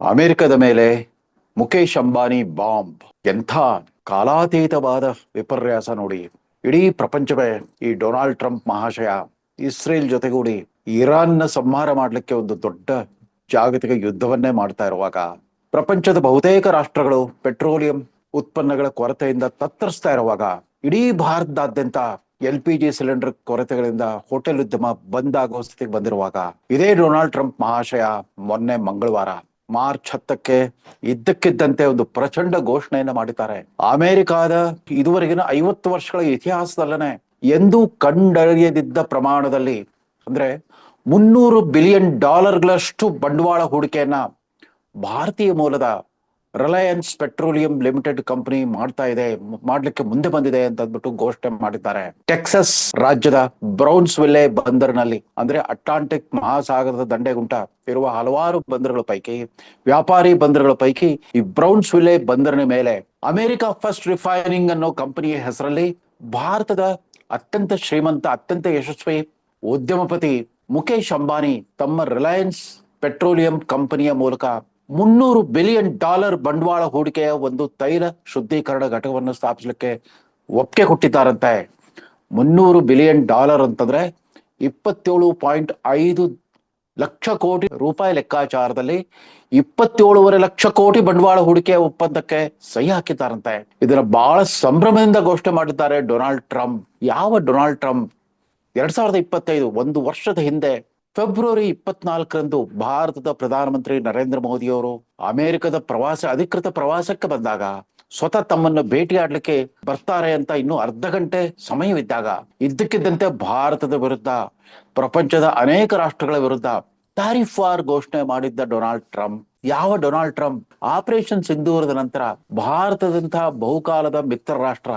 ಅಮೆರಿಕದ ಮೇಲೆ ಮುಖೇಶ್ ಅಂಬಾನಿ ಬಾಂಬ್ ಎಂಥ ಕಾಲಾತೀತವಾದ ವಿಪರ್ಯಾಸ ನೋಡಿ. ಇಡೀ ಪ್ರಪಂಚವೇ ಈ ಡೊನಾಲ್ಡ್ ಟ್ರಂಪ್ ಮಹಾಶಯ ಇಸ್ರೇಲ್ ಜೊತೆಗೂಡಿ ಇರಾನ್ನ ಸಂಹಾರ ಮಾಡಲಿಕ್ಕೆ ಒಂದು ದೊಡ್ಡ ಜಾಗತಿಕ ಯುದ್ಧವನ್ನೇ ಮಾಡ್ತಾ ಇರುವಾಗ, ಪ್ರಪಂಚದ ಬಹುತೇಕ ರಾಷ್ಟ್ರಗಳು ಪೆಟ್ರೋಲಿಯಂ ಉತ್ಪನ್ನಗಳ ಕೊರತೆಯಿಂದ ತತ್ತರಿಸ್ತಾ ಇರುವಾಗ, ಇಡೀ ಭಾರತದಾದ್ಯಂತ LPG ಸಿಲಿಂಡರ್ ಕೊರತೆಗಳಿಂದ ಹೋಟೆಲ್ ಉದ್ಯಮ ಬಂದ್ ಆಗೋ ಸ್ಥಿತಿಗೆ ಬಂದಿರುವಾಗ, ಇದೇ ಡೊನಾಲ್ಡ್ ಟ್ರಂಪ್ ಮಹಾಶಯ ಮೊನ್ನೆ ಮಂಗಳವಾರ ಮಾರ್ಚ್ 10ಕ್ಕೆ ಇದ್ದಕ್ಕಿದ್ದಂತೆ ಒಂದು ಪ್ರಚಂಡ ಘೋಷಣೆಯನ್ನ ಮಾಡಿದ್ದಾರೆ. ಅಮೆರಿಕಾದ ಇದುವರೆಗಿನ 50 ವರ್ಷಗಳ ಇತಿಹಾಸದಲ್ಲೇ ಎಂದೂ ಕಂಡರಿಯದಿದ್ದ ಪ್ರಮಾಣದಲ್ಲಿ, ಅಂದ್ರೆ $300 ಬಿಲಿಯನ್ ಬಂಡವಾಳ ಹೂಡಿಕೆಯನ್ನ ಭಾರತೀಯ ಮೂಲದ ರಿಲಯನ್ಸ್ ಪೆಟ್ರೋಲಿಯಂ ಲಿಮಿಟೆಡ್ ಕಂಪನಿ ಮಾಡ್ಲಿಕ್ಕೆ ಮುಂದೆ ಬಂದಿದೆ ಅಂತ ಅಂದ್ಬಿಟ್ಟು ಘೋಷಣೆ ಮಾಡಿದ್ದಾರೆ. ಟೆಕ್ಸಸ್ ರಾಜ್ಯದ ಬ್ರೌನ್ಸ್ವಿಲ್ಲೆ ಬಂದರಿನಲ್ಲಿ, ಅಂದ್ರೆ ಅಟ್ಲಾಂಟಿಕ್ ಮಹಾಸಾಗರದ ದಂಡೆಗುಂಟ ಇರುವ ಹಲವಾರು ಬಂದರುಗಳ ಪೈಕಿ, ವ್ಯಾಪಾರಿ ಬಂದರುಗಳ ಪೈಕಿ ಈ ಬ್ರೌನ್ಸ್ವಿಲ್ಲೆ ಬಂದರಿನ ಮೇಲೆ ಅಮೆರಿಕ ಫಸ್ಟ್ ರಿಫೈನಿಂಗ್ ಅನ್ನೋ ಕಂಪನಿಯ ಹೆಸರಲ್ಲಿ ಭಾರತದ ಅತ್ಯಂತ ಶ್ರೀಮಂತ, ಅತ್ಯಂತ ಯಶಸ್ವಿ ಉದ್ಯಮಪತಿ ಮುಖೇಶ್ ಅಂಬಾನಿ ತಮ್ಮ ರಿಲಯನ್ಸ್ ಪೆಟ್ರೋಲಿಯಂ ಕಂಪನಿಯ ಮೂಲಕ $300 ಬಿಲಿಯನ್ ಬಂಡವಾಳ ಹೂಡಿಕೆಯ ಒಂದು ತೈಲ ಶುದ್ಧೀಕರಣ ಘಟಕವನ್ನು ಸ್ಥಾಪಿಸಲಿಕ್ಕೆ ಒಪ್ಪಿಗೆ ಕೊಟ್ಟಿದ್ದಾರಂತೆ. $300 ಬಿಲಿಯನ್ ಅಂತಂದ್ರೆ 27.5 ಲಕ್ಷ ಕೋಟಿ ರೂಪಾಯಿ ಲೆಕ್ಕಾಚಾರದಲ್ಲಿ 27.5 ಲಕ್ಷ ಕೋಟಿ ಬಂಡವಾಳ ಹೂಡಿಕೆಯ ಒಪ್ಪಂದಕ್ಕೆ ಸಹಿ ಹಾಕಿದ್ದಾರಂತೆ. ಇದನ್ನ ಬಹಳ ಸಂಭ್ರಮದಿಂದ ಘೋಷಣೆ ಮಾಡಿದ್ದಾರೆ ಡೊನಾಲ್ಡ್ ಟ್ರಂಪ್. ಯಾವ ಡೊನಾಲ್ಡ್ ಟ್ರಂಪ್? 2025 ಒಂದು ವರ್ಷದ ಹಿಂದೆ ಫೆಬ್ರವರಿ 24ರಂದು ಭಾರತದ ಪ್ರಧಾನಮಂತ್ರಿ ನರೇಂದ್ರ ಮೋದಿ ಅವರು ಅಮೆರಿಕದ ಅಧಿಕೃತ ಪ್ರವಾಸಕ್ಕೆ ಬಂದಾಗ, ಸ್ವತಃ ತಮ್ಮನ್ನು ಭೇಟಿಯಾಡ್ಲಿಕ್ಕೆ ಬರ್ತಾರೆ ಅಂತ ಇನ್ನು ಅರ್ಧ ಗಂಟೆ ಸಮಯವಿದ್ದಾಗ, ಇದ್ದಕ್ಕಿದ್ದಂತೆ ಭಾರತದ ವಿರುದ್ಧ, ಪ್ರಪಂಚದ ಅನೇಕ ರಾಷ್ಟ್ರಗಳ ವಿರುದ್ಧ ಟ್ಯಾರಿಫ್ ವಾರ್ ಘೋಷಣೆ ಮಾಡಿದ್ದ ಡೊನಾಲ್ಡ್ ಟ್ರಂಪ್. ಯಾವ ಡೊನಾಲ್ಡ್ ಟ್ರಂಪ್? ಆಪರೇಷನ್ ಸಿಂಧೂರದ ನಂತರ ಭಾರತದಂತಹ ಬಹುಕಾಲದ ಮಿತ್ರ ರಾಷ್ಟ್ರ,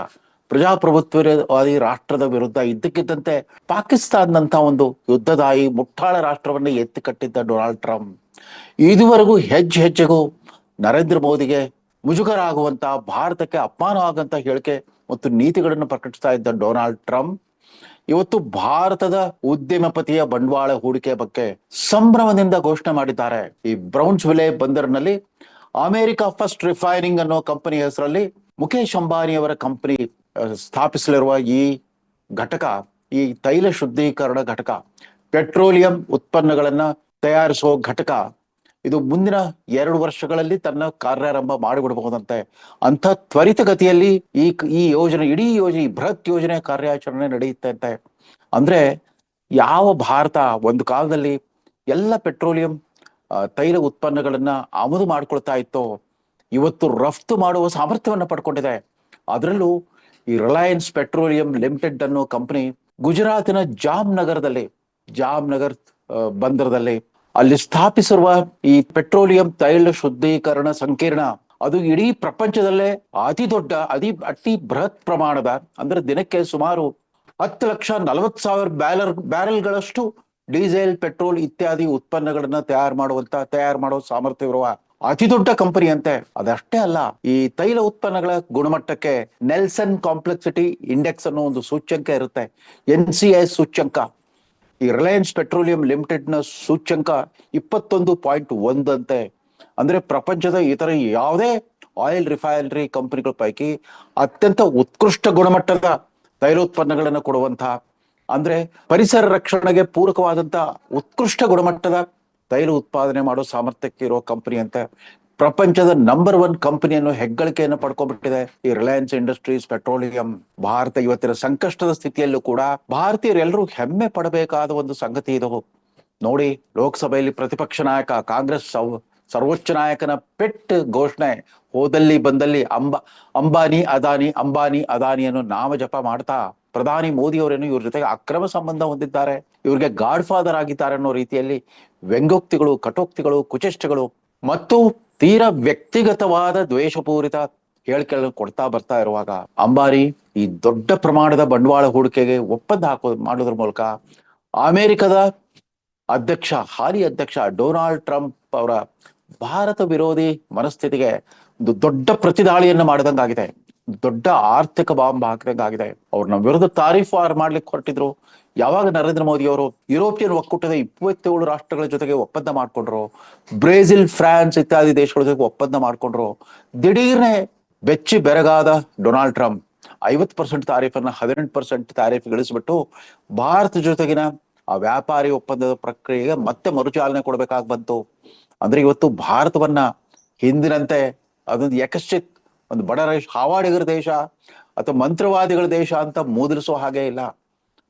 ಪ್ರಜಾಪ್ರಭುತ್ವವಾದಿ ರಾಷ್ಟ್ರದ ವಿರುದ್ಧ ಇದ್ದಕ್ಕಿದ್ದಂತೆ ಪಾಕಿಸ್ತಾನದಂತ ಒಂದು ಯುದ್ಧದಾಯಿ ಮುಟ್ಟಾಳ ರಾಷ್ಟ್ರವನ್ನೇ ಎತ್ತಿ ಕಟ್ಟಿದ್ದ ಡೊನಾಲ್ಡ್ ಟ್ರಂಪ್. ಇದುವರೆಗೂ ಹೆಜ್ಜೆಗೂ ನರೇಂದ್ರ ಮೋದಿಗೆ ಮುಜುಗರ ಆಗುವಂತ, ಭಾರತಕ್ಕೆ ಅಪಮಾನ ಆಗುವಂತ ಹೇಳಿಕೆ ಮತ್ತು ನೀತಿಗಳನ್ನು ಪ್ರಕಟಿಸ್ತಾ ಇದ್ದ ಡೊನಾಲ್ಡ್ ಟ್ರಂಪ್ ಇವತ್ತು ಭಾರತದ ಉದ್ಯಮಪತಿಯ ಬಂಡವಾಳ ಹೂಡಿಕೆ ಬಗ್ಗೆ ಸಂಭ್ರಮದಿಂದ ಘೋಷಣೆ ಮಾಡಿದ್ದಾರೆ. ಈ ಬ್ರೌನ್ಸ್ವಿಲೆ ಬಂದರಿನಲ್ಲಿ ಅಮೆರಿಕ ಫಸ್ಟ್ ರಿಫೈನಿಂಗ್ ಅನ್ನೋ ಕಂಪನಿ ಹೆಸರಲ್ಲಿ ಮುಖೇಶ್ ಅಂಬಾನಿ ಅವರ ಕಂಪನಿ ಸ್ಥಾಪಿಸಲಿರುವ ಈ ಘಟಕ, ಈ ತೈಲ ಶುದ್ಧೀಕರಣ ಘಟಕ, ಪೆಟ್ರೋಲಿಯಂ ಉತ್ಪನ್ನಗಳನ್ನ ತಯಾರಿಸುವ ಘಟಕ, ಇದು ಮುಂದಿನ 2 ವರ್ಷಗಳಲ್ಲಿ ತನ್ನ ಕಾರ್ಯಾರಂಭ ಮಾಡಿಬಿಡಬಹುದಂತೆ. ಅಂತ ತ್ವರಿತಗತಿಯಲ್ಲಿ ಈ ಯೋಜನೆ, ಇಡೀ ಯೋಜನೆ, ಬೃಹತ್ ಯೋಜನೆ ಕಾರ್ಯಾಚರಣೆ ನಡೆಯುತ್ತೆ. ಅಂದ್ರೆ ಯಾವ ಭಾರತ ಒಂದು ಕಾಲದಲ್ಲಿ ಎಲ್ಲ ಪೆಟ್ರೋಲಿಯಂ ತೈಲ ಉತ್ಪನ್ನಗಳನ್ನ ಆಮದು ಮಾಡ್ಕೊಳ್ತಾ ಇತ್ತೋ, ಇವತ್ತು ರಫ್ತು ಮಾಡುವ ಸಾಮರ್ಥ್ಯವನ್ನ ಪಡ್ಕೊಂಡಿದೆ. ಅದರಲ್ಲೂ ಈ ರಿಲಯನ್ಸ್ ಪೆಟ್ರೋಲಿಯಂ ಲಿಮಿಟೆಡ್ ಅನ್ನೋ ಕಂಪನಿ ಗುಜರಾತಿನ ಜಾಮ್ನಗರ್ ಬಂದರದಲ್ಲಿ ಅಲ್ಲಿ ಸ್ಥಾಪಿಸಿರುವ ಈ ಪೆಟ್ರೋಲಿಯಂ ತೈಲ ಶುದ್ಧೀಕರಣ ಸಂಕೀರ್ಣ, ಅದು ಇಡೀ ಪ್ರಪಂಚದಲ್ಲೇ ಅತಿ ಬೃಹತ್ ಪ್ರಮಾಣದ, ಅಂದ್ರೆ ದಿನಕ್ಕೆ ಸುಮಾರು 10,40,000 ಬ್ಯಾರೆಲ್ಗಳಷ್ಟು ಡೀಸೆಲ್, ಪೆಟ್ರೋಲ್ ಇತ್ಯಾದಿ ಉತ್ಪನ್ನಗಳನ್ನ ತಯಾರು ಮಾಡೋ ಸಾಮರ್ಥ್ಯವಿರುವ ಅತಿ ದೊಡ್ಡ ಕಂಪನಿ ಅಂತೆ. ಅದಷ್ಟೇ ಅಲ್ಲ, ಈ ತೈಲ ಉತ್ಪನ್ನಗಳ ಗುಣಮಟ್ಟಕ್ಕೆ ನೆಲ್ಸನ್ ಕಾಂಪ್ಲೆಕ್ಸಿಟಿ ಇಂಡೆಕ್ಸ್ ಅನ್ನೋ ಒಂದು ಸೂಚ್ಯಂಕ ಇರುತ್ತೆ, NCI ಸೂಚ್ಯಂಕ. ಈ ರಿಲಯನ್ಸ್ ಪೆಟ್ರೋಲಿಯಂ ಲಿಮಿಟೆಡ್ ನ ಸೂಚ್ಯಂಕ 21.1 ಅಂತೆ. ಅಂದ್ರೆ ಪ್ರಪಂಚದ ಇತರ ಯಾವುದೇ ಆಯಿಲ್ ರಿಫೈನರಿ ಕಂಪನಿಗಳ ಪೈಕಿ ಅತ್ಯಂತ ಉತ್ಕೃಷ್ಟ ಗುಣಮಟ್ಟದ ತೈಲೋತ್ಪನ್ನಗಳನ್ನು ಕೊಡುವಂತಹ, ಅಂದ್ರೆ ಪರಿಸರ ರಕ್ಷಣೆಗೆ ಪೂರಕವಾದಂತ ಉತ್ಕೃಷ್ಟ ಗುಣಮಟ್ಟದ ತೈಲ ಉತ್ಪಾದನೆ ಮಾಡೋ ಸಾಮರ್ಥ್ಯಕ್ಕೆ ಇರೋ ಕಂಪನಿ ಅಂತ ಪ್ರಪಂಚದ ನಂಬರ್ 1 ಕಂಪನಿಯನ್ನು ಹೆಗ್ಗಳಿಕೆಯನ್ನು ಪಡ್ಕೊಂಡ್ಬಿಟ್ಟಿದೆ ಈ ರಿಲಯನ್ಸ್ ಇಂಡಸ್ಟ್ರೀಸ್ ಪೆಟ್ರೋಲಿಯಂ. ಭಾರತ ಇವತ್ತಿನ ಸಂಕಷ್ಟದ ಸ್ಥಿತಿಯಲ್ಲೂ ಕೂಡ ಭಾರತೀಯರೆಲ್ಲರೂ ಹೆಮ್ಮೆ ಪಡಬೇಕಾದ ಒಂದು ಸಂಗತಿ ಇದು ನೋಡಿ. ಲೋಕಸಭೆಯಲ್ಲಿ ಪ್ರತಿಪಕ್ಷ ನಾಯಕ, ಕಾಂಗ್ರೆಸ್ ಸರ್ವೋಚ್ಚ ನಾಯಕನ ಪೆಟ್ ಘೋಷಣೆ, ಹೋದಲ್ಲಿ ಬಂದಲ್ಲಿ ಅಂಬಾನಿ ಅದಾನಿಯನ್ನು ನಾಮ ಜಪ ಮಾಡ್ತಾ ಪ್ರಧಾನಿ ಮೋದಿ ಅವರೇನು ಇವ್ರ ಜೊತೆಗೆ ಅಕ್ರಮ ಸಂಬಂಧ ಹೊಂದಿದ್ದಾರೆ, ಇವ್ರಿಗೆ ಗಾಡ್ ಫಾದರ್ ಆಗಿದ್ದಾರೆ ಅನ್ನೋ ರೀತಿಯಲ್ಲಿ ವ್ಯಂಗ್ಯೋಕ್ತಿಗಳು, ಕಟೋಕ್ತಿಗಳು, ಕುಚೇಷ್ಟೆಗಳು ಮತ್ತು ತೀರಾ ವ್ಯಕ್ತಿಗತವಾದ ದ್ವೇಷಪೂರಿತ ಹೇಳಿಕೆಗಳನ್ನು ಕೊಡ್ತಾ ಬರ್ತಾ ಇರುವಾಗ, ಅಂಬಾನಿ ಈ ದೊಡ್ಡ ಪ್ರಮಾಣದ ಬಂಡವಾಳ ಹೂಡಿಕೆಗೆ ಒಪ್ಪಂದ ಮಾಡೋದ್ರ ಮೂಲಕ ಅಮೆರಿಕದ ಹಾಲಿ ಅಧ್ಯಕ್ಷ ಡೊನಾಲ್ಡ್ ಟ್ರಂಪ್ ಅವರ ಭಾರತ ವಿರೋಧಿ ಮನಸ್ಥಿತಿಗೆ ಒಂದು ದೊಡ್ಡ ಪ್ರತಿದಾಳಿಯನ್ನ ಮಾಡಿದಂಗಾಗಿದೆ, ದೊಡ್ಡ ಆರ್ಥಿಕ ಬಾಂಬ್ ಹಾಕಿದಂಗಾಗಿದೆ. ಅವ್ರನ್ನ ವಿರುದ್ಧ ತಾರೀಫ್ ವಾರ್ ಮಾಡ್ಲಿಕ್ಕೆ ಹೊರಟಿದ್ರು. ಯಾವಾಗ ನರೇಂದ್ರ ಮೋದಿ ಅವರು ಯುರೋಪಿಯನ್ ಒಕ್ಕೂಟದ 27 ರಾಷ್ಟ್ರಗಳ ಜೊತೆಗೆ ಒಪ್ಪಂದ ಮಾಡ್ಕೊಂಡ್ರು, ಬ್ರೆಜಿಲ್, ಫ್ರಾನ್ಸ್ ಇತ್ಯಾದಿ ದೇಶಗಳ ಜೊತೆಗೆ ಒಪ್ಪಂದ ಮಾಡ್ಕೊಂಡ್ರು, ದಿಢೀರ್ನೆ ಬೆಚ್ಚಿ ಬೆರಗಾದ ಡೊನಾಲ್ಡ್ ಟ್ರಂಪ್ 50% ತಾರೀಫನ್ನ 18% ತಾರೀಫ್ ಇಳಿಸ್ಬಿಟ್ಟು ಭಾರತ ಜೊತೆಗಿನ ಆ ವ್ಯಾಪಾರಿ ಒಪ್ಪಂದದ ಪ್ರಕ್ರಿಯೆಗೆ ಮತ್ತೆ ಮರುಚಾಲನೆ ಕೊಡ್ಬೇಕಾಗಿ ಬಂತು. ಅಂದ್ರೆ ಇವತ್ತು ಭಾರತವನ್ನ ಹಿಂದಿನಂತೆ ಅದೊಂದು ಯಕಶ್ಚಿತ್ ಒಂದು ಬಡ ಹಾವಾಡಿಗರ ದೇಶ ಅಥವಾ ಮಂತ್ರವಾದಿಗಳ ದೇಶ ಅಂತ ಮೂದಲಿಸೋ ಹಾಗೆ ಇಲ್ಲ.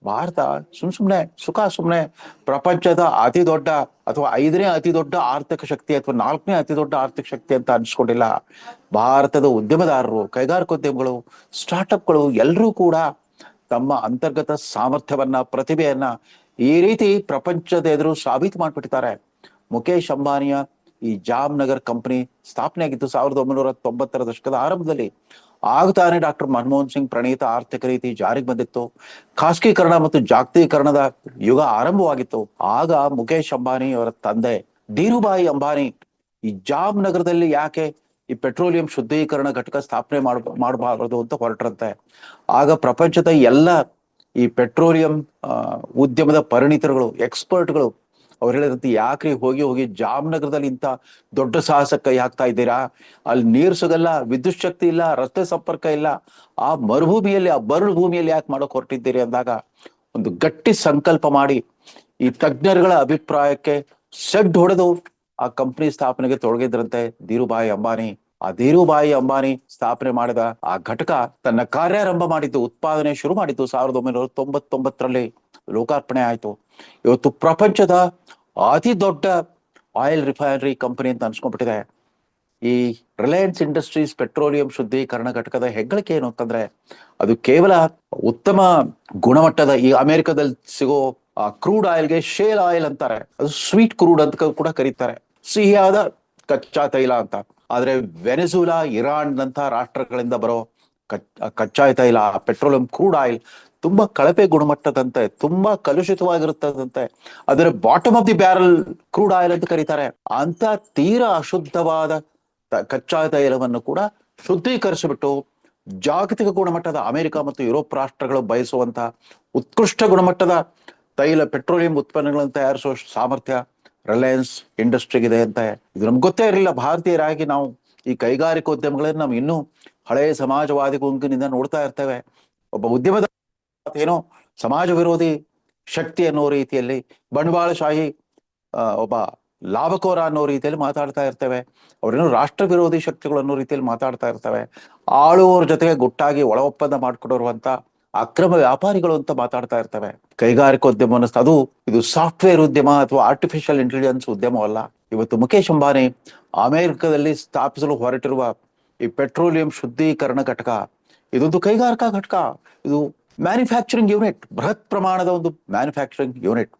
ಭಾರತ ಸುಮ್ನೆ ಸುಮ್ನೆ ಪ್ರಪಂಚದ ಅತಿ ದೊಡ್ಡ ಅಥವಾ 5ನೇ ಅತಿ ದೊಡ್ಡ ಆರ್ಥಿಕ ಶಕ್ತಿ ಅಥವಾ 4ನೇ ಅತಿ ದೊಡ್ಡ ಆರ್ಥಿಕ ಶಕ್ತಿ ಅಂತ ಅನ್ಸ್ಕೊಂಡಿಲ್ಲ. ಭಾರತದ ಉದ್ಯಮದಾರರು, ಕೈಗಾರಿಕೋದ್ಯಮಗಳು, ಸ್ಟಾರ್ಟ್ಅಪ್ಗಳು ಎಲ್ಲರೂ ಕೂಡ ತಮ್ಮ ಅಂತರ್ಗತ ಸಾಮರ್ಥ್ಯವನ್ನ, ಪ್ರತಿಭೆಯನ್ನ ಈ ರೀತಿ ಪ್ರಪಂಚದ ಎದುರು ಸಾಬೀತು ಮಾಡ್ಬಿಟ್ಟಿದ್ದಾರೆ. ಮುಖೇಶ್ ಅಂಬಾನಿಯ ಈ ಜಾಮ್ನಗರ್ ಕಂಪನಿ ಸ್ಥಾಪನೆ ಆಗಿತ್ತು 1990ರ ದಶಕದ ಆರಂಭದಲ್ಲಿ. ಆಗ ತಾನೇ ಡಾಕ್ಟರ್ ಮನಮೋಹನ್ ಸಿಂಗ್ ಪ್ರಣೀತ ಆರ್ಥಿಕ ನೀತಿ ಜಾರಿಗೆ ಬಂದಿತ್ತು. ಖಾಸಗೀಕರಣ ಮತ್ತು ಜಾಗತೀಕರಣದ ಯುಗ ಆರಂಭವಾಗಿತ್ತು. ಆಗ ಮುಖೇಶ್ ಅಂಬಾನಿ ಅವರ ತಂದೆ ಧೀರುಭಾಯಿ ಅಂಬಾನಿ ಈ ಜಾಮ್ನಗರದಲ್ಲಿ ಯಾಕೆ ಈ ಪೆಟ್ರೋಲಿಯಂ ಶುದ್ಧೀಕರಣ ಘಟಕ ಸ್ಥಾಪನೆ ಮಾಡಬಾರದು ಅಂತ ಹೊರಟ್ರಂತೆ. ಆಗ ಪ್ರಪಂಚದ ಎಲ್ಲ ಈ ಪೆಟ್ರೋಲಿಯಂ ಉದ್ಯಮದ ಪರಿಣಿತರುಗಳು, ಎಕ್ಸ್ಪರ್ಟ್ಗಳು ಅವ್ರು ಹೇಳಿದಂತೆ, ಯಾಕ್ರಿ ಹೋಗಿ ಜಾಮ್ನಗರದಲ್ಲಿ ಇಂಥ ದೊಡ್ಡ ಸಾಹಸಕ್ಕೆ ಕೈ ಹಾಕ್ತಾ ಇದ್ದೀರಾ? ಅಲ್ಲಿ ನೀರು ಸಿಗಲ್ಲ, ವಿದ್ಯುತ್ ಶಕ್ತಿ ಇಲ್ಲ, ರಸ್ತೆ ಸಂಪರ್ಕ ಇಲ್ಲ, ಆ ಮರುಭೂಮಿಯಲ್ಲಿ, ಆ ಬರಡು ಭೂಮಿಯಲ್ಲಿ ಯಾಕೆ ಮಾಡೋಕ್ ಹೊರಟಿದ್ದೀರಿ ಅಂದಾಗ ಒಂದು ಗಟ್ಟಿ ಸಂಕಲ್ಪ ಮಾಡಿ ಈ ತಜ್ಞರುಗಳ ಅಭಿಪ್ರಾಯಕ್ಕೆ ಸೆಡ್ ಹೊಡೆದು ಆ ಕಂಪನಿ ಸ್ಥಾಪನೆಗೆ ತೊಡಗಿದ್ರಂತೆ ಧೀರುಭಾಯಿ ಅಂಬಾನಿ. ಆ ಧೀರುಭಾಯಿ ಅಂಬಾನಿ ಸ್ಥಾಪನೆ ಮಾಡಿದ ಆ ಘಟಕ ತನ್ನ ಕಾರ್ಯಾರಂಭ ಮಾಡಿದ್ದು, ಉತ್ಪಾದನೆ ಶುರು ಮಾಡಿದ್ದು 1999ರಲ್ಲಿ ಲೋಕಾರ್ಪಣೆ ಆಯ್ತು. ಇವತ್ತು ಪ್ರಪಂಚದ ಅತಿ ದೊಡ್ಡ ಆಯಿಲ್ ರಿಫೈನರಿ ಕಂಪನಿ ಅಂತ ಅನ್ಸ್ಕೊಂಡ್ಬಿಟ್ಟಿದೆ. ಈ ರಿಲಯನ್ಸ್ ಇಂಡಸ್ಟ್ರೀಸ್ ಪೆಟ್ರೋಲಿಯಂ ಶುದ್ಧೀಕರಣ ಘಟಕದ ಹೆಗ್ಗಳಿಕೆ ಏನು ಅಂತಂದ್ರೆ, ಅದು ಕೇವಲ ಉತ್ತಮ ಗುಣಮಟ್ಟದ ಈ ಅಮೆರಿಕದಲ್ಲಿ ಸಿಗೋ ಕ್ರೂಡ್ ಆಯಿಲ್ಗೆ ಶೇಲ್ ಆಯಿಲ್ ಅಂತಾರೆ, ಅದು ಸ್ವೀಟ್ ಕ್ರೂಡ್ ಅಂತ ಕೂಡ ಕರೀತಾರೆ, ಸಿಹಿಯಾದ ಕಚ್ಚಾ ತೈಲ ಅಂತ. ಆದ್ರೆ ವೆನೆಜುಲಾ, ಇರಾನ್ ನಂತ ರಾಷ್ಟ್ರಗಳಿಂದ ಬರೋ ಕಚ್ಚಾ ತೈಲ, ಪೆಟ್ರೋಲಿಯಂ ಕ್ರೂಡ್ ಆಯಿಲ್ ತುಂಬಾ ಕಳಪೆ ಗುಣಮಟ್ಟದಂತೆ, ತುಂಬಾ ಕಲುಷಿತವಾಗಿರುತ್ತದಂತೆ. ಅದರ bottom of the barrel crude oil ಅಂತ ಕರೀತಾರೆ. ಅಂತ ತೀರಾ ಅಶುದ್ಧವಾದ ಕಚ್ಚಾ ತೈಲವನ್ನು ಕೂಡ ಶುದ್ಧೀಕರಿಸಿಬಿಟ್ಟು ಜಾಗತಿಕ ಗುಣಮಟ್ಟದ ಅಮೆರಿಕ ಮತ್ತು ಯುರೋಪ್ ರಾಷ್ಟ್ರಗಳು ಬಯಸುವಂತ ಉತ್ಕೃಷ್ಟ ಗುಣಮಟ್ಟದ ತೈಲ ಪೆಟ್ರೋಲಿಯಂ ಉತ್ಪನ್ನಗಳನ್ನು ತಯಾರಿಸುವ ಸಾಮರ್ಥ್ಯ ರಿಲಯನ್ಸ್ ಇಂಡಸ್ಟ್ರಿಗಿದೆ ಅಂತ. ಇದು ನಮ್ಗೆ ಗೊತ್ತೇ ಇರಲಿಲ್ಲ. ಭಾರತೀಯರಾಗಿ ನಾವು ಈ ಕೈಗಾರಿಕೋದ್ಯಮಗಳನ್ನ ನಾವು ಇನ್ನೂ ಹಳೆಯ ಸಮಾಜವಾದಿ ಗುಂಪಿನಿಂದ ನೋಡ್ತಾ ಇರ್ತೇವೆ. ಒಬ್ಬ ಉದ್ಯಮದ ಏನೋ ಸಮಾಜ ವಿರೋಧಿ ಶಕ್ತಿ ಅನ್ನೋ ರೀತಿಯಲ್ಲಿ, ಬಂಡವಾಳಶಾಹಿ ಒಬ್ಬ ಲಾಭಕೋರ ಅನ್ನೋ ರೀತಿಯಲ್ಲಿ ಮಾತಾಡ್ತಾ ಇರ್ತೇವೆ. ಅವ್ರೇನೋ ರಾಷ್ಟ್ರ ವಿರೋಧಿ ಶಕ್ತಿಗಳು ಅನ್ನೋ ರೀತಿಯಲ್ಲಿ ಮಾತಾಡ್ತಾ ಇರ್ತವೆ. ಆಳುವವ್ರ ಜೊತೆಗೆ ಗುಟ್ಟಾಗಿ ಒಳ ಒಪ್ಪಂದ ಮಾಡ್ಕೊಂಡಿರುವಂತ ಅಕ್ರಮ ವ್ಯಾಪಾರಿಗಳು ಅಂತ ಮಾತಾಡ್ತಾ ಇರ್ತವೆ. ಕೈಗಾರಿಕೋದ್ಯಮವನ್ನು ಅದು ಇದು ಸಾಫ್ಟ್ವೇರ್ ಉದ್ಯಮ ಅಥವಾ ಆರ್ಟಿಫಿಷಿಯಲ್ ಇಂಟೆಲಿಜೆನ್ಸ್ ಉದ್ಯಮವಲ್ಲ. ಇವತ್ತು ಮುಖೇಶ್ ಅಂಬಾನಿ ಅಮೆರಿಕದಲ್ಲಿ ಸ್ಥಾಪಿಸಲು ಹೊರಟಿರುವ ಈ ಪೆಟ್ರೋಲಿಯಂ ಶುದ್ಧೀಕರಣ ಘಟಕ ಇದೊಂದು ಕೈಗಾರಿಕಾ ಘಟಕ. ಇದು ಮ್ಯಾನುಫ್ಯಾಕ್ಚರಿಂಗ್ ಯೂನಿಟ್, ಬೃಹತ್ ಪ್ರಮಾಣದ ಒಂದು ಮ್ಯಾನುಫ್ಯಾಕ್ಚರಿಂಗ್ ಯೂನಿಟ್.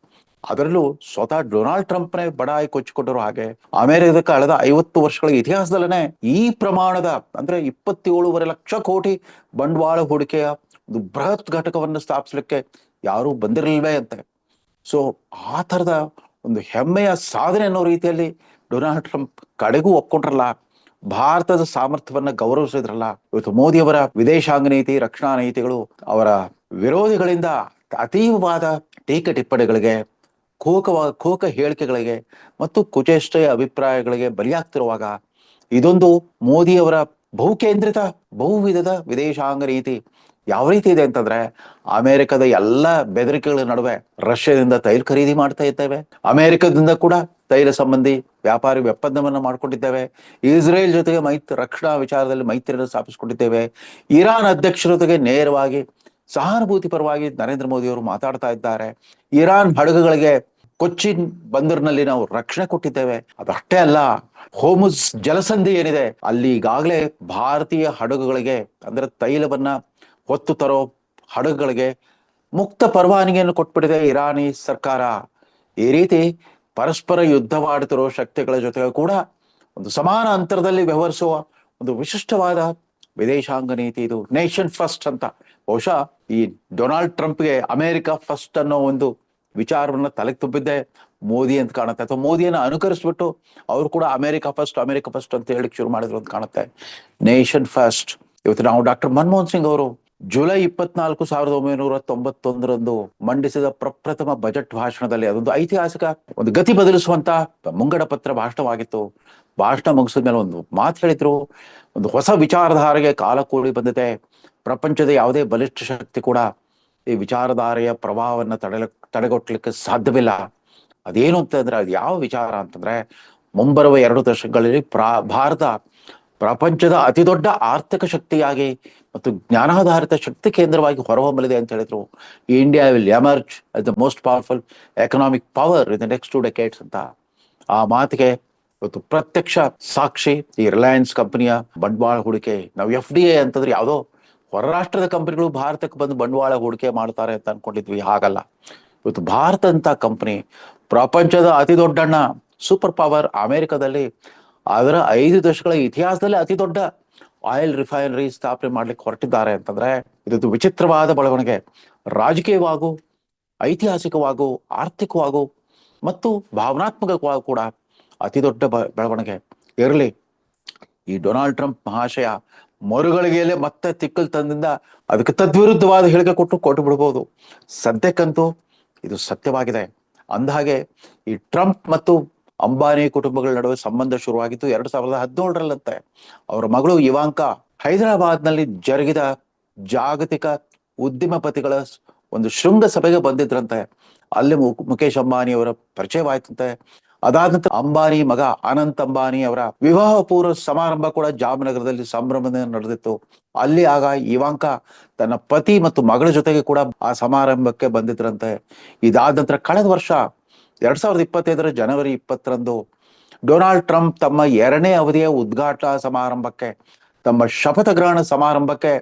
ಅದರಲ್ಲೂ ಸ್ವತಃ ಡೊನಾಲ್ಡ್ ಟ್ರಂಪ್ನೇ ಬಡಾಯಿ ಕೊಚ್ಚಿಕೊಂಡಿರೋ ಹಾಗೆ ಅಮೆರಿಕದ ಕಳೆದ 50 ವರ್ಷಗಳ ಇತಿಹಾಸದಲ್ಲೇ ಈ ಪ್ರಮಾಣದ ಅಂದ್ರೆ 27.5 ಲಕ್ಷ ಕೋಟಿ ಬಂಡವಾಳ ಹೂಡಿಕೆಯ ಒಂದು ಬೃಹತ್ ಘಟಕವನ್ನು ಸ್ಥಾಪಿಸಲಿಕ್ಕೆ ಯಾರೂ ಬಂದಿರಲಿಲ್ವೇ ಅಂತೆ. ಸೊ ಆ ತರದ ಒಂದು ಹೆಮ್ಮೆಯ ಸಾಧನೆ ಅನ್ನೋ ರೀತಿಯಲ್ಲಿ ಡೊನಾಲ್ಡ್ ಟ್ರಂಪ್ ಕಡೆಗೂ ಒಪ್ಕೊಂಡ್ರಲ್ಲ, ಭಾರತದ ಸಾಮರ್ಥ್ಯವನ್ನ ಗೌರವಿಸಿದ್ರಲ್ಲ. ಇವತ್ತು ಮೋದಿಯವರ ವಿದೇಶಾಂಗ ನೀತಿ, ರಕ್ಷಣಾ ನೀತಿಗಳು ಅವರ ವಿರೋಧಿಗಳಿಂದ ಅತೀವವಾದ ಟೀಕೆ ಟಿಪ್ಪಣಿಗಳಿಗೆ, ಕೋಕ ಹೇಳಿಕೆಗಳಿಗೆ ಮತ್ತು ಕುಚೇಷ್ಟೆಯ ಅಭಿಪ್ರಾಯಗಳಿಗೆ ಬಲಿಯಾಗ್ತಿರುವಾಗ ಇದೊಂದು ಮೋದಿಯವರ ಬಹುಕೇಂದ್ರಿತ ಬಹುವಿಧದ ವಿದೇಶಾಂಗ ನೀತಿ ಯಾವ ರೀತಿ ಇದೆ ಅಂತಂದ್ರೆ, ಅಮೆರಿಕದ ಎಲ್ಲ ಬೆದರಿಕೆಗಳ ನಡುವೆ ರಷ್ಯಾದಿಂದ ತೈಲ ಖರೀದಿ ಮಾಡ್ತಾ ಇದ್ದೇವೆ, ಅಮೆರಿಕದಿಂದ ಕೂಡ ತೈಲ ಸಂಬಂಧಿ ವ್ಯಾಪಾರಿ ಒಪ್ಪಂದವನ್ನ ಮಾಡ್ಕೊಂಡಿದ್ದೇವೆ, ಇಸ್ರೇಲ್ ಜೊತೆಗೆ ರಕ್ಷಣಾ ವಿಚಾರದಲ್ಲಿ ಮೈತ್ರಿಯನ್ನು ಸ್ಥಾಪಿಸಿಕೊಂಡಿದ್ದೇವೆ, ಇರಾನ್ ಅಧ್ಯಕ್ಷರ ಜೊತೆಗೆ ನೇರವಾಗಿ ಸಹಾನುಭೂತಿ ಪರವಾಗಿ ನರೇಂದ್ರ ಮೋದಿ ಅವರು ಮಾತಾಡ್ತಾ ಇದ್ದಾರೆ, ಇರಾನ್ ಹಡಗುಗಳಿಗೆ ಕೊಚ್ಚಿನ್ ಬಂದರಿನಲ್ಲಿ ನಾವು ರಕ್ಷಣೆ ಕೊಟ್ಟಿದ್ದೇವೆ. ಅದಷ್ಟೇ ಅಲ್ಲ, ಹೋಮುಸ್ ಜಲಸಂಧಿ ಏನಿದೆ ಅಲ್ಲಿ ಈಗಾಗಲೇ ಭಾರತೀಯ ಹಡಗುಗಳಿಗೆ ಅಂದ್ರೆ ತೈಲವನ್ನ ಹೊತ್ತು ತರೋ ಹಡಗುಗಳಿಗೆ ಮುಕ್ತ ಪರವಾನಗಿಯನ್ನು ಕೊಟ್ಬಿಟ್ಟಿದೆ ಇರಾನಿ ಸರ್ಕಾರ. ಈ ರೀತಿ ಪರಸ್ಪರ ಯುದ್ಧವಾಡುತ್ತಿರೋ ಶಕ್ತಿಗಳ ಜೊತೆಗೆ ಕೂಡ ಒಂದು ಸಮಾನ ಅಂತರದಲ್ಲಿ ವ್ಯವಹರಿಸುವ ಒಂದು ವಿಶಿಷ್ಟವಾದ ವಿದೇಶಾಂಗ ನೀತಿ ಇದು. ನೇಷನ್ ಫಸ್ಟ್ ಅಂತ. ಬಹುಶಃ ಈ ಡೊನಾಲ್ಡ್ ಟ್ರಂಪ್ಗೆ ಅಮೆರಿಕ ಫಸ್ಟ್ ಅನ್ನೋ ಒಂದು ವಿಚಾರವನ್ನ ತಲೆಗೆ ತುಂಬಿದ್ದೆ ಮೋದಿ ಅಂತ ಕಾಣುತ್ತೆ, ಅಥವಾ ಮೋದಿಯನ್ನ ಅನುಕರಿಸ್ಬಿಟ್ಟು ಅವರು ಕೂಡ ಅಮೆರಿಕ ಫಸ್ಟ್ ಅಂತ ಹೇಳಿಕ್ ಶುರು ಮಾಡಿದ್ರು ಅಂತ ಕಾಣುತ್ತೆ. Nation first. ಇವತ್ತು ನಾವು ಡಾಕ್ಟರ್ ಮನಮೋಹನ್ ಸಿಂಗ್ ಅವರು ಜುಲೈ 24, 1991ರಂದು ಮಂಡಿಸಿದ ಪ್ರಪ್ರಥಮ ಬಜೆಟ್ ಭಾಷಣದಲ್ಲಿ ಅದೊಂದು ಐತಿಹಾಸಿಕ, ಒಂದು ಗತಿ ಬದಲಿಸುವಂತ ಮುಂಗಡ ಪತ್ರ ಭಾಷಣವಾಗಿತ್ತು. ಭಾಷಣ ಮುಗಿಸಿದ ಮೇಲೆ ಒಂದು ಮಾತು ಹೇಳಿದ್ರು, ಒಂದು ಹೊಸ ವಿಚಾರಧಾರೆಗೆ ಕಾಲ ಕೂಡಿ ಬಂದಿದೆ. ಪ್ರಪಂಚದ ಯಾವುದೇ ಬಲಿಷ್ಠ ಶಕ್ತಿ ಕೂಡ ಈ ವಿಚಾರಧಾರೆಯ ಪ್ರಭಾವವನ್ನು ತಡೆಗಟ್ಟಲಿಕ್ಕೆ ಸಾಧ್ಯವಿಲ್ಲ. ಅದೇನು ಅಂತಂದ್ರೆ, ಅದು ಯಾವ ವಿಚಾರ ಅಂತಂದ್ರೆ, ಮುಂಬರುವ 2 ದಶಕಗಳಲ್ಲಿ ಭಾರತ ಪ್ರಪಂಚದ ಅತಿ ದೊಡ್ಡ ಆರ್ಥಿಕ ಶಕ್ತಿಯಾಗಿ ಮತ್ತು ಜ್ಞಾನಾಧಾರಿತ ಶಕ್ತಿ ಕೇಂದ್ರವಾಗಿ ಹೊರಹೊಮ್ಮಲಿದೆ ಅಂತ ಹೇಳಿದ್ರು. India will emerge as the most powerful economic power in the next 2 decades ಅಂತ. ಆ ಮಾತಿಗೆ ಇವತ್ತು ಪ್ರತ್ಯಕ್ಷ ಸಾಕ್ಷಿ ಈ ರಿಲಯನ್ಸ್ ಕಂಪನಿಯ ಬಂಡವಾಳ ಹೂಡಿಕೆ. ನಾವು FDI ಅಂತಂದ್ರೆ ಯಾವುದೋ ಹೊರ ರಾಷ್ಟ್ರದ ಕಂಪನಿಗಳು ಭಾರತಕ್ಕೆ ಬಂದು ಬಂಡವಾಳ ಹೂಡಿಕೆ ಮಾಡ್ತಾರೆ ಅಂತ ಅನ್ಕೊಂಡಿದ್ವಿ. ಹಾಗಲ್ಲ, ಇವತ್ತು ಭಾರತ ಅಂತ ಕಂಪನಿ ಪ್ರಪಂಚದ ಅತಿ ದೊಡ್ಡಣ್ಣ ಸೂಪರ್ ಪವರ್ ಅಮೆರಿಕದಲ್ಲಿ ಅದರ 5 ದಶಕಗಳ ಇತಿಹಾಸದಲ್ಲಿ ಅತಿ ದೊಡ್ಡ ಆಯಿಲ್ ರಿಫೈನರಿ ಸ್ಥಾಪನೆ ಮಾಡ್ಲಿಕ್ಕೆ ಹೊರಟಿದ್ದಾರೆ ಅಂತಂದ್ರೆ ಇದೊಂದು ವಿಚಿತ್ರವಾದ ಬೆಳವಣಿಗೆ. ರಾಜಕೀಯವಾಗೂ, ಐತಿಹಾಸಿಕವಾಗೂ, ಆರ್ಥಿಕವಾಗೂ ಮತ್ತು ಭಾವನಾತ್ಮಕವಾಗೂ ಕೂಡ ಅತಿ ದೊಡ್ಡ ಬೆಳವಣಿಗೆ. ಇರಲಿ, ಈ ಡೊನಾಲ್ಡ್ ಟ್ರಂಪ್ ಮಹಾಶಯ ಮರುಗಳಿಗೆಯಲ್ಲೇ ಮತ್ತೆ ತಿಕ್ಕಲ್ ತಂದಿಂದ ಅದಕ್ಕೆ ತದ್ವಿರುದ್ಧವಾದ ಹೇಳಿಕೆ ಕೊಟ್ಟು ಬಿಡ್ಬೋದು. ಸದ್ಯಕ್ಕಂತೂ ಇದು ಸತ್ಯವಾಗಿದೆ. ಅಂದಹಾಗೆ ಈ ಟ್ರಂಪ್ ಮತ್ತು ಅಂಬಾನಿ ಕುಟುಂಬಗಳ ನಡುವೆ ಸಂಬಂಧ ಶುರುವಾಗಿತ್ತು 2017ರಂತೆ. ಅವರ ಮಗಳು ಇವಾಂಕಾ ಹೈದರಾಬಾದ್ನಲ್ಲಿ ಜರುಗಿದ ಜಾಗತಿಕ ಉದ್ಯಮಪತಿಗಳ ಒಂದು ಶೃಂಗ ಸಭೆಗೆ ಬಂದಿದ್ರಂತೆ. ಅಲ್ಲಿ ಮುಖೇಶ್ ಅಂಬಾನಿ ಅವರ ಪರಿಚಯವಾಯ್ತಂತೆ. ಅದಾದ ನಂತರ ಅಂಬಾನಿ ಮಗ ಅನಂತ್ ಅಂಬಾನಿ ಅವರ ವಿವಾಹ ಪೂರ್ವ ಸಮಾರಂಭ ಕೂಡ ಜಾಮನಗರದಲ್ಲಿ ಸಂಭ್ರಮದಿಂದ ನಡೆದಿತ್ತು. ಅಲ್ಲಿ ಆಗ ಇವಾಂಕಾ ತನ್ನ ಪತಿ ಮತ್ತು ಮಗಳ ಜೊತೆಗೆ ಕೂಡ ಆ ಸಮಾರಂಭಕ್ಕೆ ಬಂದಿದ್ರಂತೆ. ಇದಾದ ನಂತರ ಕಳೆದ ವರ್ಷ 2025 ಜನವರಿ 20ರಂದು ಡೊನಾಲ್ಡ್ ಟ್ರಂಪ್ ತಮ್ಮ 2ನೇ ಅವಧಿಯ ಉದ್ಘಾಟನಾ ಸಮಾರಂಭಕ್ಕೆ, ತಮ್ಮ ಶಪಥ ಗ್ರಹಣ ಸಮಾರಂಭಕ್ಕೆ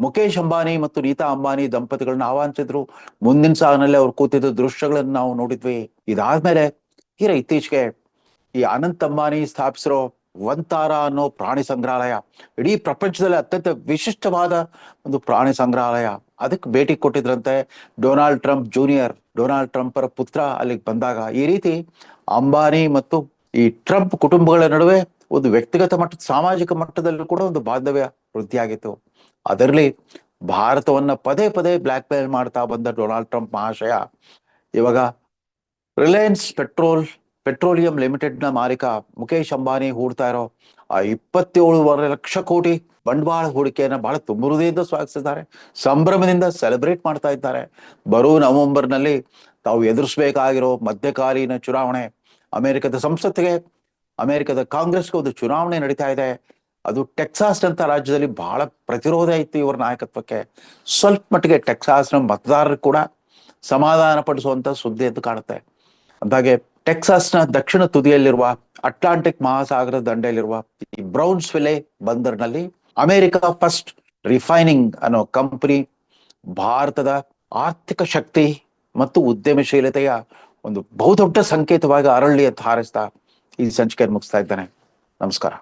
ಮುಖೇಶ್ ಅಂಬಾನಿ ಮತ್ತು ನೀತಾ ಅಂಬಾನಿ ದಂಪತಿಗಳನ್ನ ಆಹ್ವಾನಿಸಿದ್ರು. ಮುಂದಿನ ಸಾಲಿನಲ್ಲಿ ಅವ್ರು ಕೂತಿದ್ದ ದೃಶ್ಯಗಳನ್ನು ನಾವು ನೋಡಿದ್ವಿ. ಇದಾದ್ಮೇಲೆ ಇತ್ತೀಚೆಗೆ ಈ ಅನಂತ್ ಅಂಬಾನಿ ಸ್ಥಾಪಿಸಿರೋ ವಂತಾರ ಅನ್ನೋ ಪ್ರಾಣಿ ಸಂಗ್ರಹಾಲಯ, ಇಡೀ ಪ್ರಪಂಚದಲ್ಲಿ ಅತ್ಯಂತ ವಿಶಿಷ್ಟವಾದ ಒಂದು ಪ್ರಾಣಿ ಸಂಗ್ರಹಾಲಯ, ಅದಕ್ಕೆ ಭೇಟಿ ಕೊಟ್ಟಿದ್ರಂತೆ Donald Trump junior. Donald Trump ಅವರ ಪುತ್ರ ಅಲ್ಲಿಗೆ ಬಂದಾಗ ಈ ರೀತಿ ಅಂಬಾನಿ ಮತ್ತು ಈ ಟ್ರಂಪ್ ಕುಟುಂಬಗಳ ನಡುವೆ ಒಂದು ವ್ಯಕ್ತಿಗತ ಮಟ್ಟ, ಸಾಮಾಜಿಕ ಮಟ್ಟದಲ್ಲೂ ಕೂಡ ಒಂದು ಬಾಂಧವ್ಯ ವೃದ್ಧಿಯಾಗಿತ್ತು. ಅದರಲ್ಲಿ ಭಾರತವನ್ನ ಪದೇ ಪದೇ ಬ್ಲ್ಯಾಕ್ ಮೇಲ್ ಮಾಡ್ತಾ ಬಂದ ಡೊನಾಲ್ಡ್ ಟ್ರಂಪ್ ಮಹಾಶಯ ಇವಾಗ ರಿಲಯನ್ಸ್ ಪೆಟ್ರೋಲಿಯಂ ಲಿಮಿಟೆಡ್ ನ ಮಾಲೀಕ ಮುಖೇಶ್ ಅಂಬಾನಿ ಹೂಡ್ತಾ ಇರೋ ಆ 27.5 ಲಕ್ಷ ಕೋಟಿ ಬಂಡವಾಳ ಹೂಡಿಕೆಯನ್ನ ಬಹಳ ತುಂಬ ಹೃದಯದಿಂದ ಸ್ವಾಗತಿಸಿದ್ದಾರೆ, ಸಂಭ್ರಮದಿಂದ ಸೆಲೆಬ್ರೇಟ್ ಮಾಡ್ತಾ ಇದ್ದಾರೆ. ಬರುವ ನವೆಂಬರ್ನಲ್ಲಿ ತಾವು ಎದುರಿಸಬೇಕಾಗಿರೋ ಮಧ್ಯಕಾಲೀನ ಚುನಾವಣೆ, ಅಮೆರಿಕದ ಸಂಸತ್ತಿಗೆ, ಅಮೆರಿಕದ ಕಾಂಗ್ರೆಸ್ಗೆ ಒಂದು ಚುನಾವಣೆ ನಡೀತಾ ಇದೆ. ಅದು ಟೆಕ್ಸಾಸ್ ಅಂತ ರಾಜ್ಯದಲ್ಲಿ ಬಹಳ ಪ್ರತಿರೋಧ ಇತ್ತು ಇವರ ನಾಯಕತ್ವಕ್ಕೆ. ಸ್ವಲ್ಪ ಮಟ್ಟಿಗೆ ಟೆಕ್ಸಾಸ್ನ ಮತದಾರರು ಕೂಡ ಸಮಾಧಾನ ಪಡಿಸುವಂತ ಸುದ್ದಿ ಅಂತ ಕಾಣುತ್ತೆ. ಅಂದಾಗೆ ಟೆಕ್ಸಾಸ್ನ ದಕ್ಷಿಣ ತುದಿಯಲ್ಲಿರುವ ಅಟ್ಲಾಂಟಿಕ್ ಮಹಾಸಾಗರ ದಂಡೆಯಲ್ಲಿರುವ ಈ ಬ್ರೌನ್ಸ್ವಿಲೆ ಬಂದರ್ನಲ್ಲಿ ಅಮೆರಿಕ ಫಸ್ಟ್ ರಿಫೈನಿಂಗ್ ಅನ್ನೋ ಕಂಪನಿ ಭಾರತದ ಆರ್ಥಿಕ ಶಕ್ತಿ ಮತ್ತು ಉದ್ಯಮಶೀಲತೆಯ ಒಂದು ಬಹುದೊಡ್ಡ ಸಂಕೇತವಾಗಿ ಅರಳಿ ಅಂತ ಹಾರಿಸ್ತಾ ಈ ಸಂಚಿಕೆಯನ್ನು ಮುಗಿಸ್ತಾ ಇದ್ದೇನೆ. ನಮಸ್ಕಾರ.